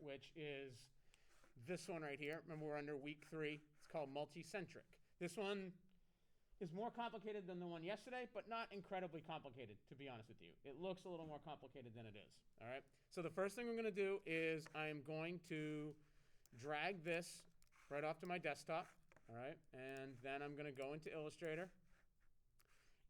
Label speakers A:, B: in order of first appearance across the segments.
A: which is this one right here. Remember, we're under week 3. It's called MultiCentric. This one is more complicated than the one yesterday, but not incredibly complicated, to be honest with you. It looks a little more complicated than it is. All right. So the first thing I'm going to do is I'm going to drag this right off to my desktop. All right. And then I'm going to go into Illustrator.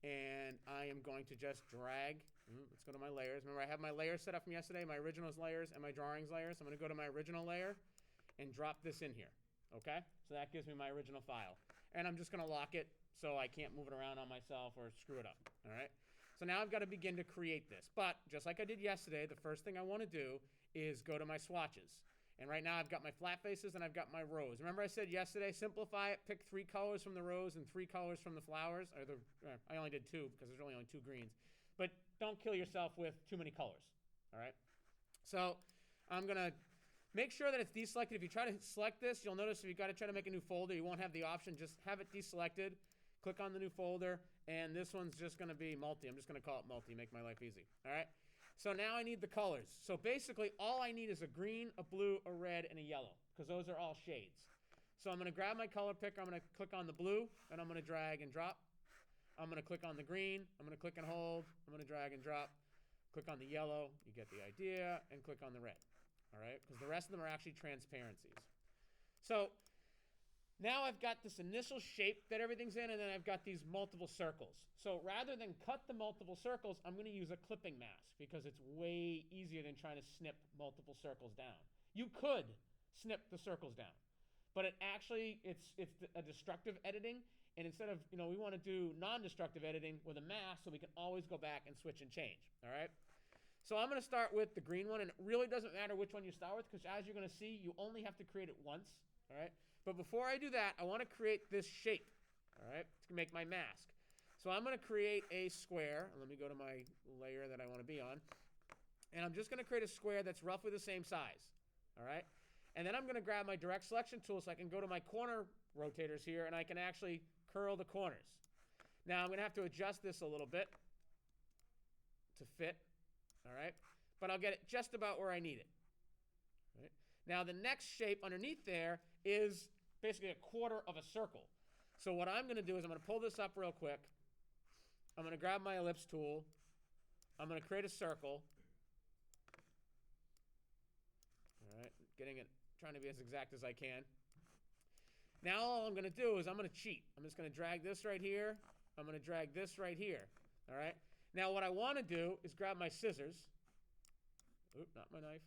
A: And I am going to just drag. Let's go to my layers. Remember, I have my layers set up from yesterday, my originals layers and my drawings layers. So I'm going to go to my original layer and drop this in here. OK? So that gives me my original file. And I'm just going to lock it so I can't move it around on myself or screw it up. All right? So now I've got to begin to create this. But just like I did yesterday, the first thing I want to do is go to my swatches. And right now I've got my flat faces and I've got my rows. Remember I said yesterday, simplify it, pick 3 colors from the rows and 3 colors from the flowers. I only did 2 because there's really only 2 greens. But don't kill yourself with too many colors. All right? So I'm going to make sure that it's deselected. If you try to select this, you'll notice if you've got to try to make a new folder, you won't have the option. Just have it deselected. Click on the new folder. And this one's just going to be multi. I'm just going to call it multi, make my life easy. All right? So now I need the colors. So basically, all I need is a green, a blue, a red, and a yellow, because those are all shades. So I'm going to grab my color picker. I'm going to click on the blue, and I'm going to drag and drop. I'm going to click on the green. I'm going to click and hold. I'm going to drag and drop. Click on the yellow. You get the idea. And click on the red. All right? Because the rest of them are actually transparencies. So now I've got this initial shape that everything's in, and then I've got these multiple circles. So rather than cut the multiple circles, I'm going to use a clipping mask because it's way easier than trying to snip multiple circles down. You could snip the circles down, but it's a destructive editing, and instead of, we want to do non-destructive editing with a mask so we can always go back and switch and change. All right? So I'm going to start with the green one, and it really doesn't matter which one you start with because as you're going to see, you only have to create it once. All right, but before I do that, I want to create this shape, all right, to make my mask. So I'm going to create a square. Let me go to my layer that I want to be on. And I'm just going to create a square that's roughly the same size, all right? And then I'm going to grab my direct selection tool so I can go to my corner rotators here, and I can actually curl the corners. Now I'm going to have to adjust this a little bit to fit, all right? But I'll get it just about where I need it. Right? Now the next shape underneath there is basically a quarter of a circle. So what I'm going to do is I'm going to pull this up real quick. I'm going to grab my ellipse tool. I'm going to create a circle. All right, trying to be as exact as I can. Now all I'm going to do is I'm going to cheat. I'm just going to drag this right here. I'm going to drag this right here. All right. Now what I want to do is grab my scissors. Oop, not my knife.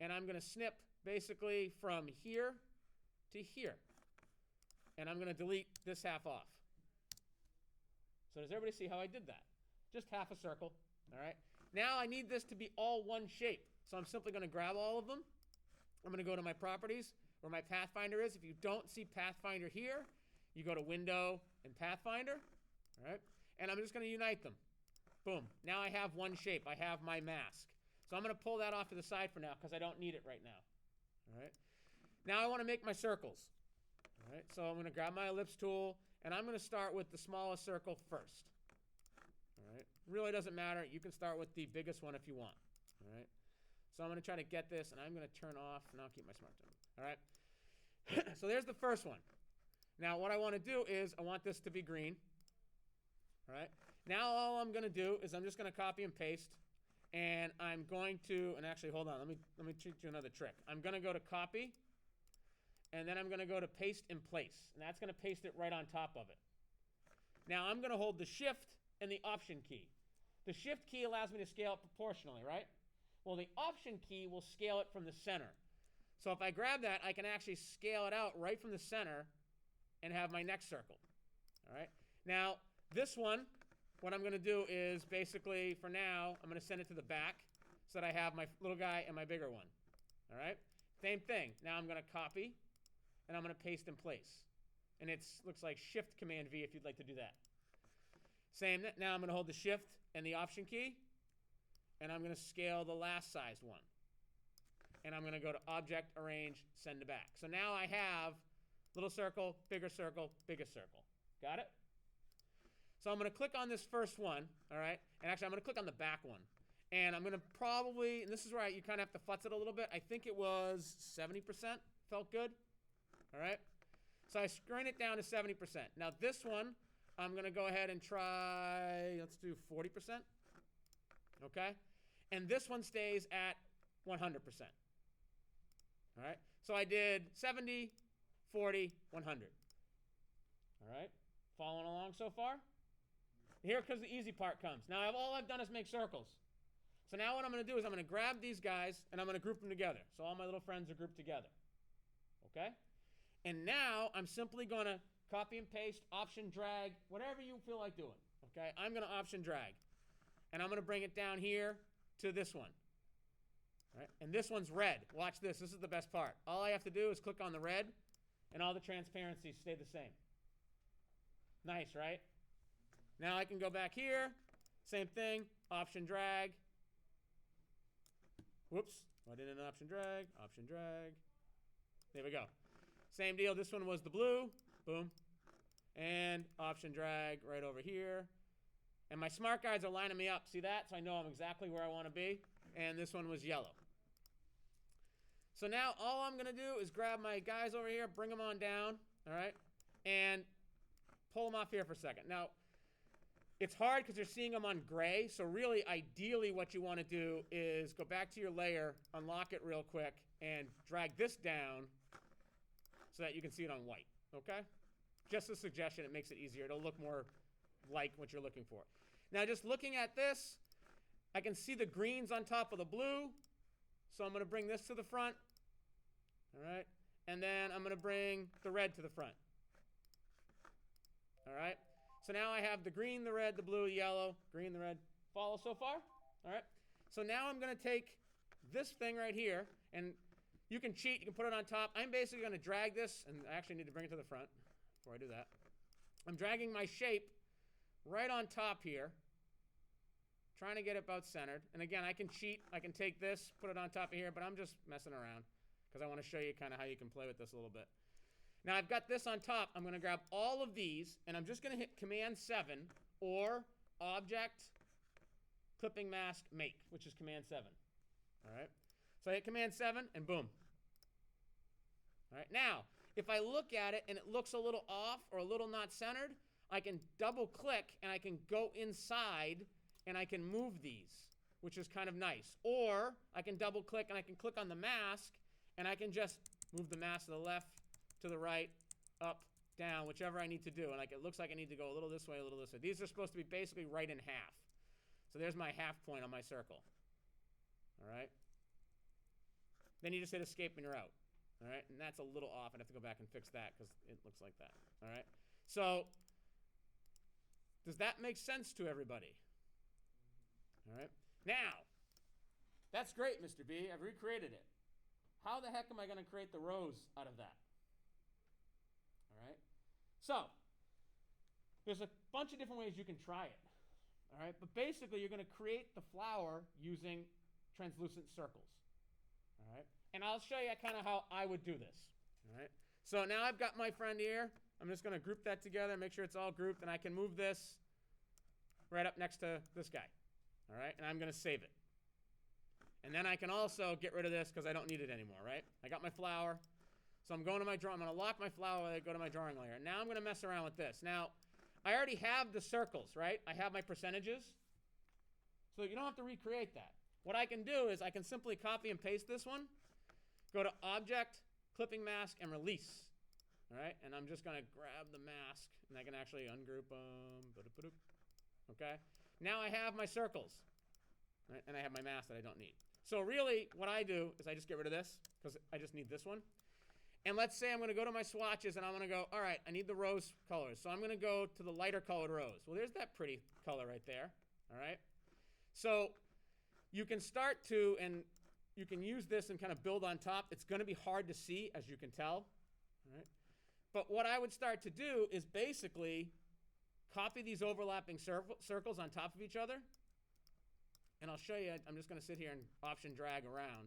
A: And I'm going to snip basically from here to here. And I'm going to delete this half off. So does everybody see how I did that? Just half a circle. All right. Now I need this to be all one shape. So I'm simply going to grab all of them. I'm going to go to my properties where my Pathfinder is. If you don't see Pathfinder here, you go to Window and Pathfinder. All right. And I'm just going to unite them. Boom. Now I have one shape. I have my mask. So I'm going to pull that off to the side for now because I don't need it right now. All right. Now I want to make my circles. All right. So I'm going to grab my ellipse tool, and I'm going to start with the smallest circle first. All right. Really doesn't matter. You can start with the biggest one if you want. All right. So I'm going to try to get this, and I'm going to turn off, and I'll keep my smart time. All right. So there's the first one. Now what I want to do is I want this to be green. All right. Now all I'm going to do is I'm just going to copy and paste. And I'm going to, and actually, hold on, let me teach you another trick. I'm going to go to copy, and then I'm going to go to paste in place. And that's going to paste it right on top of it. Now I'm going to hold the shift and the option key. The shift key allows me to scale it proportionally, right? Well, the option key will scale it from the center. So if I grab that, I can actually scale it out right from the center and have my next circle. All right. Now this one, what I'm going to do is basically, for now, I'm going to send it to the back so that I have my little guy and my bigger one. All right? Same thing. Now I'm going to copy, and I'm going to paste in place. And it looks like Shift Command V if you'd like to do that. Same. Now I'm going to hold the Shift and the Option key, and I'm going to scale the last sized one. And I'm going to go to Object, Arrange, Send to Back. So now I have little circle, biggest circle, biggest circle. Got it? So I'm going to click on this first one, all right? And actually, I'm going to click on the back one. And I'm going to probably, and this is where you kind of have to futz it a little bit. I think it was 70%. Felt good. All right. So I screen it down to 70%. Now this one, I'm going to go ahead and try, let's do 40%. Okay. And this one stays at 100%. All right. So I did 70, 40, 100. All right. Following along so far? Here comes the easy part comes. Now all I've done is make circles. So now what I'm going to do is I'm going to grab these guys and I'm going to group them together. So all my little friends are grouped together. Okay? And now I'm simply going to copy and paste, option drag, whatever you feel like doing. Okay? I'm going to option drag. And I'm going to bring it down here to this one. All right? And this one's red. Watch this. This is the best part. All I have to do is click on the red and all the transparencies stay the same. Nice, right? Now I can go back here. Same thing. Option drag. Whoops. I did an option drag. Option drag. There we go. Same deal. This one was the blue. Boom. And option drag right over here. And my smart guides are lining me up. See that? So I know I'm exactly where I want to be. And this one was yellow. So now all I'm going to do is grab my guys over here, bring them on down, all right, and pull them off here for a second. Now, it's hard because you're seeing them on gray, so really, ideally, what you want to do is go back to your layer, unlock it real quick, and drag this down so that you can see it on white, okay? Just a suggestion. It makes it easier. It'll look more like what you're looking for. Now, just looking at this, I can see the greens on top of the blue, so I'm going to bring this to the front, all right? And then I'm going to bring the red to the front, all right? So now I have the green, the red, the blue, yellow, green, the red. Follow so far? All right. So now I'm going to take this thing right here, and you can cheat. You can put it on top. I'm basically going to drag this, and I actually need to bring it to the front before I do that. I'm dragging my shape right on top here, trying to get it about centered. And again, I can cheat. I can take this, put it on top of here, but I'm just messing around because I want to show you kind of how you can play with this a little bit. Now I've got this on top. I'm going to grab all of these, and I'm just going to hit Command 7 or Object, Clipping Mask, Make, which is Command 7. All right. So I hit Command 7, and boom. All right. Now, if I look at it and it looks a little off or a little not centered, I can double click and I can go inside and I can move these, which is kind of nice. Or I can double click and I can click on the mask and I can just move the mask to the left, to the right, up, down, whichever I need to do. And like it looks like I need to go a little this way, a little this way. These are supposed to be basically right in half. So there's my half point on my circle. All right. Then you just hit escape and you're out. All right. And that's a little off. I'd have to go back and fix that because it looks like that. All right. So does that make sense to everybody? All right. Now, that's great, Mr. B. I've recreated it. How the heck am I going to create the rows out of that? All right. So there's a bunch of different ways you can try it. All right. But basically, you're going to create the flower using translucent circles. All right. And I'll show you kind of how I would do this. All right. So now I've got my friend here. I'm just going to group that together, make sure it's all grouped, and I can move this right up next to this guy. All right. And I'm going to save it. And then I can also get rid of this because I don't need it anymore, right? I got my flower. So I'm going to my drawing. I'm going to lock my flower while I go to my drawing layer. Now I'm going to mess around with this. Now, I already have the circles, right? I have my percentages. So you don't have to recreate that. What I can do is I can simply copy and paste this one, go to Object, Clipping Mask, and Release. All right? And I'm just going to grab the mask, and I can actually ungroup them. Okay? Now I have my circles, right? And I have my mask that I don't need. So really, what I do is I just get rid of this because I just need this one. And let's say I'm going to go to my swatches and I'm going to go, all right, I need the rose colors. So I'm going to go to the lighter colored rose. Well, there's that pretty color right there. All right. So you can start to, and you can use this and kind of build on top. It's going to be hard to see, as you can tell. All right. But what I would start to do is basically copy these overlapping circles on top of each other. And I'll show you, I'm just going to sit here and option drag around.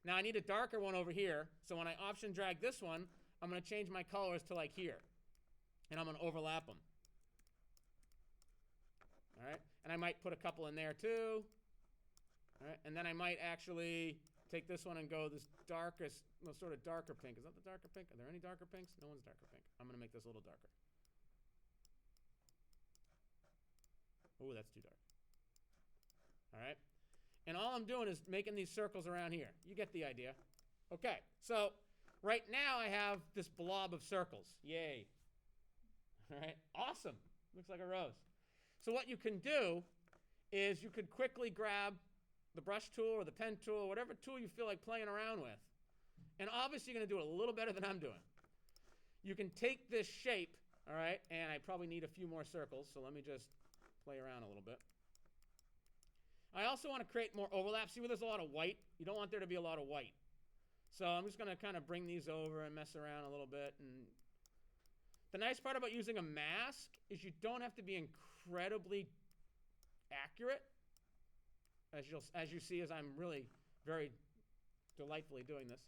A: Now I need a darker one over here. So when I option drag this one, I'm going to change my colors to like here. And I'm going to overlap them. All right. And I might put a couple in there too. All right, and then I might actually take this one and go this darkest, no, sort of darker pink. Is that the darker pink? Are there any darker pinks? No one's darker pink. I'm going to make this a little darker. Oh, that's too dark. All right. And all I'm doing is making these circles around here. You get the idea. Okay, so right now I have this blob of circles. Yay. All right, awesome. Looks like a rose. So what you can do is you could quickly grab the brush tool or the pen tool, whatever tool you feel like playing around with. And obviously you're going to do it a little better than I'm doing. You can take this shape, all right, and I probably need a few more circles, so let me just play around a little bit. I also want to create more overlap. See where there's a lot of white? You don't want there to be a lot of white. So I'm just going to kind of bring these over and mess around a little bit. And the nice part about using a mask is you don't have to be incredibly accurate, as you see as I'm really very delightfully doing this.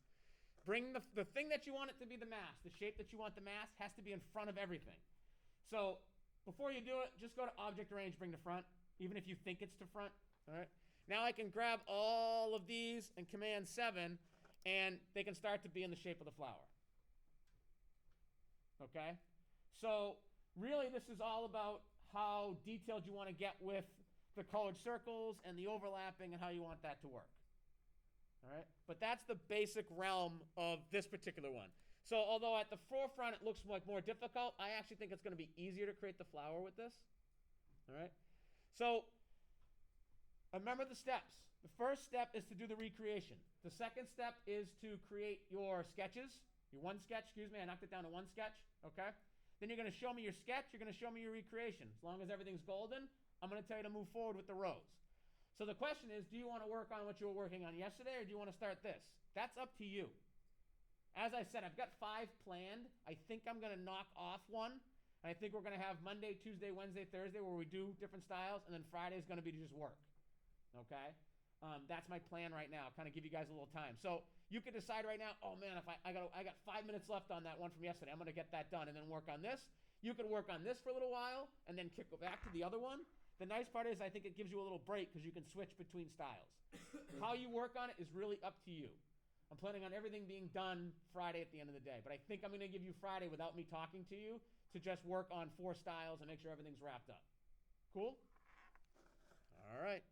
A: Bring the thing that you want it to be the mask, the shape that you want the mask has to be in front of everything. So before you do it, just go to Object Arrange, bring to front, even if you think it's to front. All right. Now I can grab all of these and Command 7, and they can start to be in the shape of the flower. Okay? So really this is all about how detailed you want to get with the colored circles and the overlapping and how you want that to work. All right? But that's the basic realm of this particular one. So although at the forefront it looks like more difficult, I actually think it's going to be easier to create the flower with this. All right? So remember the steps. The first step is to do the recreation. The second step is to create your sketches. Your one sketch, excuse me, I knocked it down to one sketch, okay? Then you're going to show me your sketch, you're going to show me your recreation. As long as everything's golden, I'm going to tell you to move forward with the rows. So the question is, do you want to work on what you were working on yesterday, or do you want to start this? That's up to you. As I said, I've got 5 planned. I think I'm going to knock off one. And I think we're going to have Monday, Tuesday, Wednesday, Thursday where we do different styles, and then Friday is going to be to just work. Okay? That's my plan right now. Kind of give you guys a little time. So you could decide right now, oh man, if I got 5 minutes left on that one from yesterday, I'm going to get that done and then work on this. You could work on this for a little while and then go back to the other one. The nice part is I think it gives you a little break because you can switch between styles. How you work on it is really up to you. I'm planning on everything being done Friday at the end of the day, but I think I'm going to give you Friday without me talking to you to just work on 4 styles and make sure everything's wrapped up. Cool? All right.